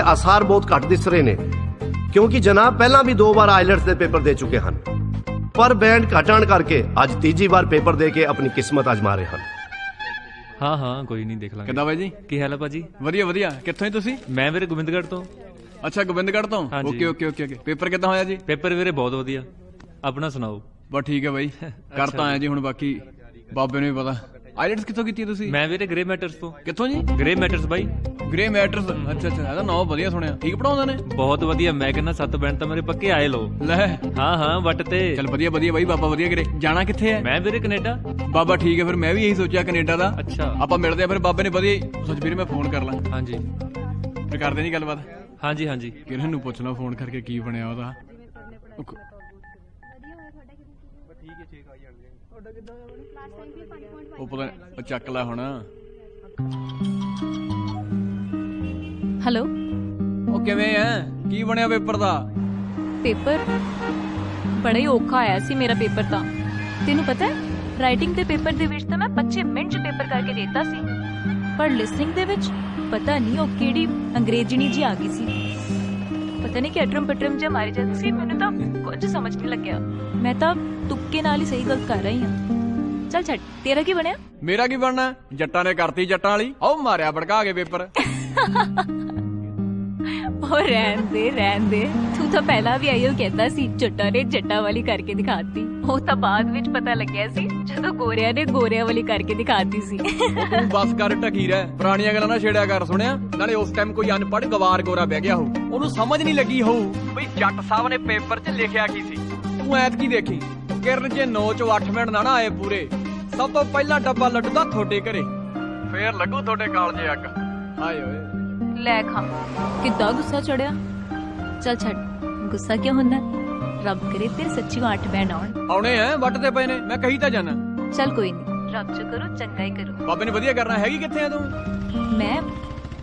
ਆਸਾਰ ਬਹੁਤ ਘੱਟ ਦਿਸ ਰਹੇ ਨੇ, ਕਿਉਂਕਿ ਜਨਾਬ ਪਹਿਲਾਂ ਵੀ 2 ਵਾਰ ਆਈਲੈਟਸ ਦੇ ਪੇਪਰ ਦੇ ਚੁੱਕੇ ਹਨ, ਪਰ ਬੈਂਡ ਘਟਣ ਕਰਕੇ ਅੱਜ ਤੀਜੀ ਵਾਰ ਪੇਪਰ ਦੇ ਕੇ ਆਪਣੀ ਕਿਸਮਤ ਅਜਮਾ ਰਹੇ ਹਨ। ਹਾਂ ਹਾਂ ਕੋਈ ਨਹੀਂ, ਦੇਖ ਲਾਂਗੇ। ਕਿੱਦਾਂ ਬਾਈ ਜੀ? ਕੀ ਹਾਲ ਹੈ ਭਾਜੀ? ਵਧੀਆ ਵਧੀਆ। ਕਿੱਥੋਂ ਜੀ ਤੁਸੀਂ? ਮੈਂ ਵੀਰੇ ਗੋਬਿੰਦਗੜ੍ਹ ਤੋਂ। ਅੱਛਾ, ਗੋਬਿੰਦਗੜ੍ਹ ਤੋਂ। ਹਾਂਜੀ। Okay okay okay okay. Paper ਕਿੱਦਾਂ ਹੋਇਆ ਜੀ? ਪੇਪਰ ਵੀਰੇ ਬਹੁਤ ਵਧੀਆ, ਆਪਣਾ ਸੁਣਾਓ? ਬਸ ਠੀਕ ਹੈ ਬਾਈ, ਕਰ ਤਾਂ ਆਇਆ ਜੀ। ਹੁਣ ਬਾਕੀ ਬਾਬੇ ਨੂੰ ਵੀ ਪਤਾ। ਆਈਲੈਟਸ ਕਿੱਥੋਂ ਕੀਤੀ ਹੈ ਤੁਸੀਂ? ਮੈਂ ਵੀਰੇ ਗ੍ਰੇ ਮੈਟਰਸ ਤੋਂ। ਕਿੱਥੋਂ ਜੀ? ਗ੍ਰੇ ਮੈਟਰਸ ਬਾਈ। Grey matters. ਅੱਛਾ ਅੱਛਾ, ਇਹਦਾ ਨਾਮ ਵਧੀਆ ਸੁਣਿਆ। ਠੀਕ ਪੜਾਉਂਦੇ ਨੇ? ਬਹੁਤ ਵਧੀਆ, ਮੈਂ ਕਹਿੰਦਾ 7 ਬੈਂਡ ਤਾਂ ਮੇਰੇ ਪੱਕੇ ਆਏ ਲੋ। ਲੈ ਹਾਂ ਹਾਂ ਵੱਟ ਤੇ। ਚੱਲ ਵਧੀਆ ਵਧੀਆ ਬਾਈ, ਬਾਬਾ ਵਧੀਆ ਕਰੇ। ਜਾਣਾ ਕਿੱਥੇ ਹੈ? ਮੈਂ ਵੀਰੇ ਕੈਨੇਡਾ। ਬਾਬਾ ਠੀਕ ਹੈ, ਫਿਰ ਮੈਂ ਵੀ ਇਹੀ ਸੋਚਿਆ ਕੈਨੇਡਾ ਦਾ। ਅੱਛਾ ਆਪਾਂ ਮਿਲਦੇ ਆ ਫਿਰ। ਬਾਬੇ ਨੇ ਵਧੀਆ ਸੱਚ ਵੀਰੇ, ਮੈਂ ਫੋਨ ਕਰ ਲਾਂ। ਹਾਂਜੀ ਫਿਰ ਕਰਦੇ ਨਹੀਂ ਗੱਲਬਾਤ? ਹਾਂਜੀ ਹਾਂਜੀ। ਕਿਰਨ ਨੂੰ ਪੁੱਛਣਾ ਫੋਨ ਕਰਕੇ ਕੀ ਬਣਿਆ ਉਹਦਾ। ਉਹ ਪਤਾ ਉਹ ਚੱਕ ਲੈ ਹੁਣ। ਹੈਲੋ, ਉਹ ਕਿਵੇਂ ਐ? ਕੀ ਬਣਿਆ ਪੇਪਰ ਦਾ? ਪੇਪਰ ਬੜਾ ਹੀ ਔਖਾ ਆਇਆ ਸੀ ਮੇਰਾ ਪੇਪਰ ਤਾਂ। ਤੈਨੂੰ ਪਤਾ ਹੈ, ਰਾਈਟਿੰਗ ਦੇ ਪੇਪਰ ਦੇ ਵਿੱਚ ਤਾਂ ਮੈਂ 25 ਮਿੰਟ 'ਚ ਪੇਪਰ ਕਰਕੇ ਦਿੱਤਾ ਸੀ, ਪਰ ਲਿਸਨਿੰਗ ਦੇ ਵਿੱਚ ਪਤਾ ਨਹੀਂ ਉਹ ਕਿਹੜੀ ਅੰਗਰੇਜ਼ਣੀ ਜੀ ਆ ਗਈ ਸੀ। ਪਤਾ ਨਹੀਂ ਕਿ ਅਟਰਮ ਪਟਰਮ ਜਿਹਾ ਮਾਰੀ ਜਾਂਦੀ ਸੀ, ਮੈਨੂੰ ਤਾਂ ਕੁਝ ਸਮਝ ਨਹੀਂ ਲੱਗਿਆ। ਮੈਂ ਤਾਂ ਤੁੱਕੇ ਨਾਲ ਹੀ ਸਹੀ ਗਲਤ ਕਰ ਰਹੀ ਹਾਂ। ਚੱਲ ਛੱਡ, ਤੇਰਾ ਕੀ ਬਣਿਆ? ਮੇਰਾ ਕੀ ਬਣਨਾ? ਜੱਟਾਂ ਨੇ ਕਰਤੀ ਜੱਟਾਂ ਵਾਲੀ। ਉਹ ਮਾਰਿਆ ਭੜਕਾ ਕੇ ਪੇਪਰ। ਉਹ ਰਹਿਣ ਦੇ। ਤੂੰ ਤਾਂ ਪਹਿਲਾਂ ਵੀ ਆਇਓ ਕਹਿੰਦਾ ਸੀ ਜੱਟਾਂ ਨੇ ਜੱਟਾਂ ਵਾਲੀ ਕਰਕੇ ਦਿਖਾਤੀ। ਉਹ ਤਾਂ ਬਾਅਦ ਵਿੱਚ ਪਤਾ ਲੱਗਿਆ ਸੀ ਜਦੋਂ ਗੋਰਿਆਂ ਨੇ ਗੋਰਿਆਂ ਵਾਲੀ ਕਰਕੇ ਦਿਖਾਤੀ ਸੀ। ਤੂੰ ਬਸ ਕਰ, ਢਕੀ ਰਹਿ। ਪੁਰਾਣੀਆਂ ਗੱਲਾਂ ਨਾ ਛੇੜਿਆ ਕਰ। ਸੁਣਿਆ, ਨਾਲੇ ਉਸ ਟਾਈਮ ਕੋਈ ਅਨਪੜ੍ਹ ਗਵਾਰ ਗੋਰਾ ਬਹਿ ਗਿਆ ਹੋਊ, ਉਹਨੂੰ ਸਮਝ ਨਹੀਂ ਲੱਗੀ ਹੋਊ ਬਈ ਜੱਟ ਸਾਹਿਬ ਨੇ ਪੇਪਰ 'ਚ ਲਿਖਿਆ ਕੀ ਸੀ। ਤੂੰ ਐਤਕੀ ਦੇਖੀ, ਕਿਰਨ ਜੇ 9 ਚੋਂ 8 ਮਿੰਟ ਨਾ ਆਏ ਪੂਰੇ, ਸਭ ਤੋਂ ਪਹਿਲਾਂ ਡੱਬਾ ਲੱਡੂ ਦਾ ਤੁਹਾਡੇ ਘਰੇ, ਫੇਰ ਲੱਗੂ ਤੁਹਾਡੇ ਕਾਲਜੇ ਅੱਗ। ਹਾਏ ਓਏ ਲੈ ਖਾ, ਕਿੱਦਾਂ ਗੁੱਸਾ ਚੜਿਆ। ਚੱਲ ਛੱਡ, ਗੁੱਸਾ ਕਿਉਂ ਹੁੰਦਾ? ਰੱਬ ਕਰੇ ਤੇਰੇ ਸੱਚੀ 8 ਬੈਂਡ ਆਉਣੇ ਐ, ਵੱਟ ਤੇ ਪਏ ਨੇ। ਮੈਂ ਕਹੀ ਤਾਂ ਜਾਣਾ। ਚੱਲ ਕੋਈ ਨਹੀਂ, ਰੱਬ ਚ ਕਰੋ ਚੰਗਾ ਹੀ ਕਰੋ। ਬਾਬੇ ਨੇ ਵਧੀਆ ਕਰਨਾ। ਹੈਗੀ ਕਿੱਥੇ ਆ ਤੂੰ? ਮੈਂ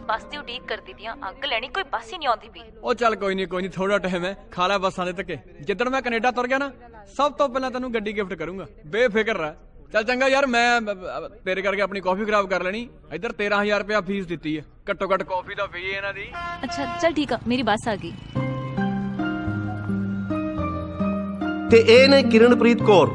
ਬੱਸ ਦੀ ਉਡੀਕ ਕਰਦੀ ਦੀਆਂ, ਅੱਗ ਲੈਣੀ ਕੋਈ ਬੱਸ ਹੀ ਨਹੀਂ ਆਉਂਦੀ ਪਈ। ਉਹ ਚੱਲ ਕੋਈ ਨਹੀਂ, ਥੋੜਾ ਟਾਈਮ ਹੈ, ਖਾ ਲੈ ਬੱਸਾਂ ਦੇ ਧੱਕੇ। ਜਿੱਦਣ ਮੈਂ ਕੈਨੇਡਾ ਤੁਰ ਗਿਆ ਨਾ, ਸਭ ਤੋਂ ਪਹਿਲਾਂ ਤੈਨੂੰ ਗੱਡੀ ਗਿਫਟ ਕਰੂੰਗਾ, ਬੇਫਿਕਰ ਰਹਿ। ਚੱਲ ਚੰਗਾ ਯਾਰ, ਮੈਂ ਤੇਰੇ ਕਰਕੇ ਆਪਣੀ ਕਾਫੀ ਖਰਾਬ ਕਰ ਲੈਣੀ। ਇੱਧਰ 13,000 ਰੁਪਇਆ ਫੀਸ ਦਿੱਤੀ ਹੈ, ਘੱਟੋ ਘੱਟ ਕਾਫੀ ਦਾ ਫੀ ਇਹਨਾਂ ਦੀ। ਅੱਛਾ ਚੱਲ ਠੀਕ ਆ, ਮੇਰੀ ਬੱਸ ਆ ਗਈ। ਤੇ ਇਹ ਨੇ ਕਿਰਨਪ੍ਰੀਤ ਕੌਰ।